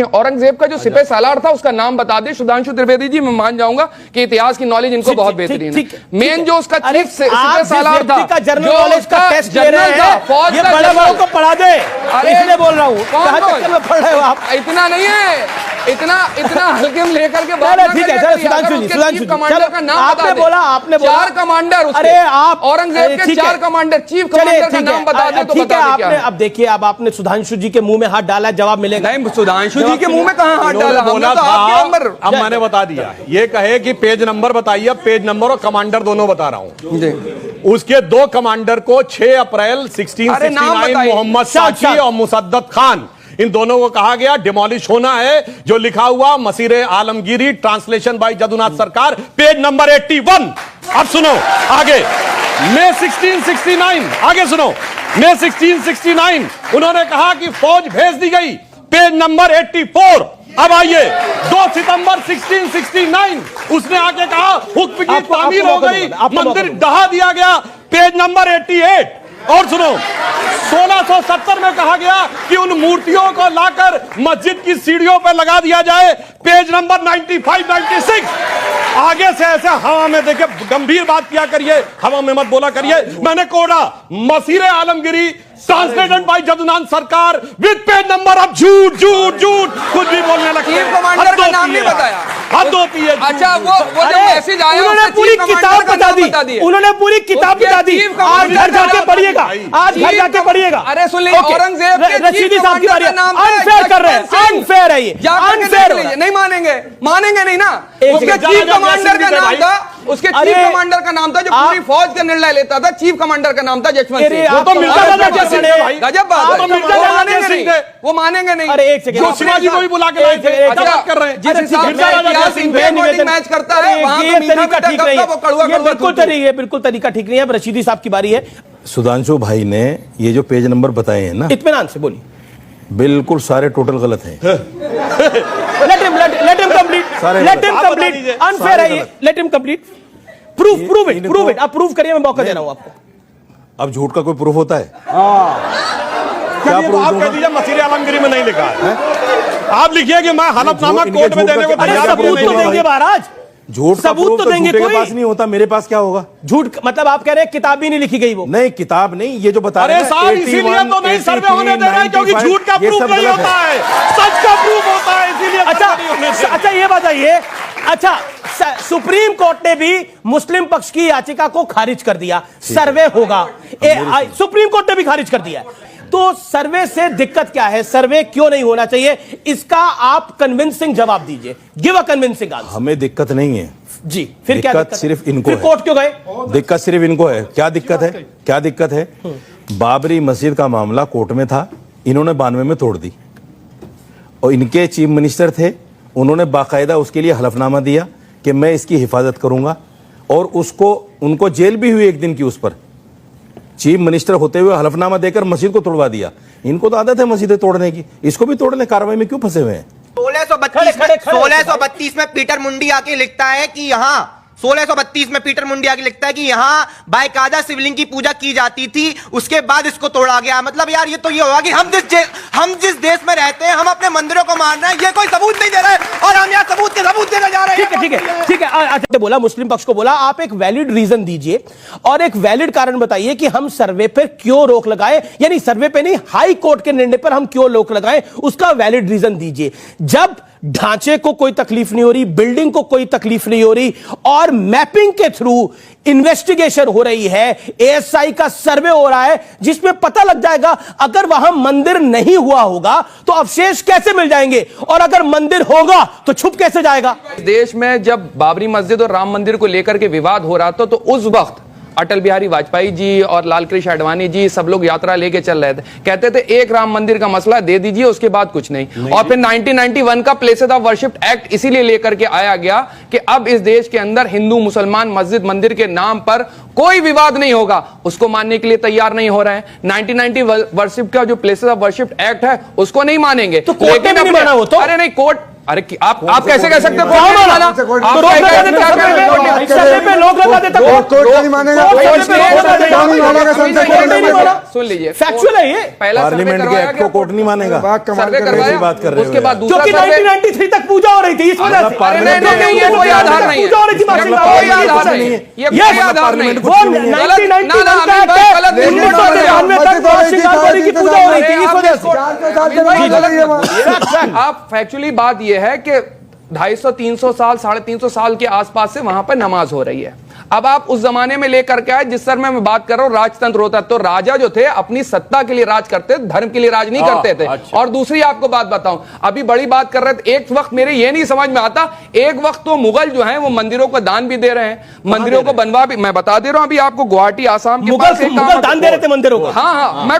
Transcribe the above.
रखें। औरंगजेब का जो सिपह सालार था उसका नाम बता दे सुधांशु त्रिवेदी जी, मैं मान जाऊंगा कि इतिहास की नॉलेज इनको बहुत बेहतरीन है। मेन जो उसका चीफ सिपह सालार था, जनरल नॉलेज का टेस्ट ले रहे हैं, फौज का बड़े को पढ़ा दे, इसलिए बोल रहा हूँ। कहां चक्कर में पढ़ रहे हो आप? इतना नहीं है, इतना हल्के में लेकर के बात ठीक है। सुधांशु कमांडर का नाम आपने बोला 4 कमांडर, अरे आप औरंगजेब के 4 कमांडर, चीफ कमांडर का नाम बता दे तो ठीक है। आपने अब देखिए, अब आपने सुधांशु जी के मुंह में हाथ डाला, जवाब मिलेगा। नहीं, सुधांशु जी के मुंह में कहां हाथ डाला? बोला था, अब मैंने बता दिया। ये कहे कि पेज नंबर बताइए, पेज नंबर और कमांडर दोनों बता रहा हूं। उसके 2 कमांडर को 6 अप्रैल 1669 मोहम्मद साकी और मुसद्दत खान, इन दोनों को कहा गया डिमोलिश होना है। जो लिखा हुआ मसीर आलमगीरी, ट्रांसलेशन बाय जदुनाथ सरकार, पेज नंबर 81। अब सुनो आगे, मई 1669, आगे सुनो, मई 1669 उन्होंने कहा कि फौज भेज दी गई, पेज नंबर 84। अब आइए, 2 सितंबर 1669 उसने आके कहा हुक्म की तामील हो गई, मंदिर ढहा दिया गया, पेज नंबर 88। और सुनो, 1670 में कहा गया कि उन मूर्तियों को लाकर मस्जिद की सीढ़ियों पर लगा दिया जाए, पेज नंबर 95, 96। आगे से ऐसे हवा में देखिए, गंभीर बात किया करिए, हवा में मत बोला करिए। मैंने कोड़ा मसीर आलमगिरी, ट्रांसलेटेड बाय जदुनाथ सरकार, विद पेज नंबर। अब झूठ झूठ झूठ कुछ भी बोलने लगे। चीफ कमांडर का नाम नहीं बताया, हद होती है। अच्छा, वो जो मैसेज आया, उन्होंने पूरी किताब बता दी, उन्होंने पूरी किताब बता दी। आज घर जाके पढ़िएगा, आज घर जाके पढ़िएगा। अरे सुन लीजिए, औरंगजेब के रशीदी साहब की बारी है। अनफेयर कर रहे हैं, अनफेयर है ये, अनफेयर। नहीं मानेंगे, मानेंगे नहीं ना। उसके चीफ कमांडर का नाम था, उसके चीफ कमांडर का नाम था जो पूरी फौज का निर्णय लेता था, चीफ कमांडर का नाम था जसवंत सिंह। वो तो मिर्जा दादा सिंह थे भाई, गजब बात है, वो मानेंगे नहीं। अरे एक सेकंड, शिवाजी को भी बुला के लाए थे, क्या बात कर रहे हैं? जिस हिसाब से इतिहास मैच करता है, वहां तो मीठा ठीक नहीं है, बिल्कुल तरीका ठीक नहीं है। अब रशीदी साहब की बारी है। सुधांशु भाई ने ये जो पेज नंबर बताए हैं ना, इत्मीनान से बोलिए, बिल्कुल सारे टोटल गलत हैं। let him complete। अनफेयर है ये, let him complete। prove it। आप प्रूव करिए, मैं मौका दे रहा हूं आपको। अब झूठ का कोई प्रूफ होता है? क्या प्रूफ? आप कह दीजिए मसीर आलमगिरी में नहीं लिखा है। आप लिखिए कि मैं हलफनामा कोर्ट में देने को तैयार। सबूत तो देंगे महाराज, झूठ सबूत तो देंगे, कोई पास नहीं होता, मेरे पास क्या होगा? झूठ मतलब आप कह रहे हैं किताब ही नहीं लिखी गई? वो नहीं, किताब नहीं, ये जो बता रहे हैं। अरे साहब, इसीलिए तो नहीं सर्वे होने दे रहे हैं, क्योंकि झूठ का प्रूफ नहीं होता है, सच का प्रूफ होता है, इसीलिए। अच्छा ये बताइए, अच्छा सुप्रीम कोर्ट ने भी मुस्लिम पक्ष की याचिका को खारिज कर दिया, सर्वे होगा, सुप्रीम कोर्ट ने भी खारिज कर दिया। तो सर्वे से दिक्कत क्या है? सर्वे क्यों नहीं होना चाहिए? इसका आप कन्विंसिंग जवाब दीजिए, गिव अ कन्विंसिंग आंसर। हमें दिक्कत नहीं है जी, फिर क्या दिक्कत? सिर्फ इनको है। कोर्ट क्यों गए? दिक्कत सिर्फ इनको है। क्या दिक्कत है? क्या दिक्कत है? बाबरी मस्जिद का मामला कोर्ट में था, इन्होंने 92 में तोड़ दी, और इनके चीफ मिनिस्टर थे, उन्होंने बाकायदा उसके लिए हलफनामा दिया कि मैं इसकी हिफाजत करूंगा, और उसको उनको जेल भी हुई 1 दिन की। उस पर चीफ मिनिस्टर होते हुए हलफनामा देकर मस्जिद को तोड़वा दिया। इनको तो आदत है मस्जिदें तोड़ने की, इसको भी तोड़ने कार्रवाई में क्यों फंसे हुए हैं? 1632 में पीटर मुंडी आके लिखता है कि यहाँ 1632 में पीटर मुंडी आके लिखता है कि यहाँ बाकायदा शिवलिंग की पूजा की जाती थी, उसके बाद इसको तोड़ा गया। मतलब यार, ये तो ये होगा कि हम जिस देश में रहते हैं, हम अपने मंदिरों को मान रहे हैं, ये कोई सबूत नहीं दे रहे और हम यहाँ सबूत देने जा रहे हैं। ठीक है। बोला, मुस्लिम पक्ष को बोला, आप एक वैलिड रीजन दीजिए और एक वैलिड कारण बताइए कि हम सर्वे पर क्यों रोक लगाए, यानी सर्वे पे नहीं, हाई कोर्ट के निर्णय पर हम क्यों रोक लगाए, उसका वैलिड रीजन दीजिए। जब ढांचे को कोई तकलीफ नहीं हो रही, बिल्डिंग को कोई तकलीफ नहीं हो रही, और मैपिंग के थ्रू इन्वेस्टिगेशन हो रही है, एएसआई का सर्वे हो रहा है, जिसमें पता लग जाएगा अगर वहां मंदिर नहीं हुआ होगा तो अवशेष कैसे मिल जाएंगे, और अगर मंदिर होगा तो छुप कैसे जाएगा। देश में जब बाबरी मस्जिद और राम मंदिर को लेकर के विवाद हो रहा था, तो उस वक्त अटल बिहारी वाजपेयी जी और लाल कृष्ण आडवाणी जी सब लोग यात्रा लेके चल रहे थे, कहते थे एक राम मंदिर का मसला दे दीजिए, उसके बाद कुछ नहीं। और फिर 1991 का प्लेसेस ऑफ वर्शिप एक्ट इसीलिए लेकर के आया गया कि अब इस देश के अंदर हिंदू मुसलमान मस्जिद मंदिर के नाम पर कोई विवाद नहीं होगा। उसको मानने के लिए तैयार नहीं हो रहे हैं। 1990 वर्शिप का जो प्लेसेस ऑफ वर्शिप एक्ट है उसको नहीं मानेंगे। तो कोर्ट ने भी नहीं माना वो तो? अरे नहीं, कोर्ट अरे आप कैसे कह सकते हो? क्या कोर्ट माना? माना? तो आप रोक क्या लगा कहते देता हैं? सर्वे पे, सर्वे पे लोग लगा देता कोर्ट नहीं मानेगा, कोर्ट कोर्ट सर्वे पे लोग लगा देता। नहीं मानेगा, संसद कोर्ट नहीं माना। सुन लीजिए, फैक्चुअल है ये। पहला सर्वे पार्लियामेंट के करवाया एक्ट गया, को कोर्ट नहीं मानेगा। बात कमाल सर्वे कर रहे हैं। करवाया, बात कर रहे हो उसके बाद यार। दूसरा क्योंकि सर्वे 1993 तक पूजा हो रही थी इस वजह से। अरे नहीं नहीं नहीं, ये कोई आधार नहीं है, पूजा हो रही थी ये मासिक कोई दाम की, आधार ये नहीं है, ये Yes, कोई आधार नहीं है। वो 1991 का गलत है, गलत 1993 तक माँ शिंगारपुरी की पूजा हो रही थी इस वजह से। आप फैक्चुअली बात यह है कि 250-300 साल 350 साल के आसपास से वहां पर नमाज हो रही है। अब आप उस जमाने में लेकर के आए जिस सर मैं बात कर रहा हूं, राजतंत्र होता तो राजा जो थे अपनी सत्ता के लिए राज करते, धर्म के लिए राज नहीं करते थे। अच्छा। और दूसरी आपको बात बताऊं, अभी बड़ी बात कर रहे थे, एक वक्त मेरे ये नहीं समझ में आता, एक वक्त तो मुगल जो हैं वो मंदिरों को दान भी दे रहे हैं, मंदिरों को बनवा भी, मैं बता दे रहा हूं अभी आपको, गुवाहाटी आसाम के पास एक मुगल दान दे रहे थे मंदिरों को। हाँ, मैं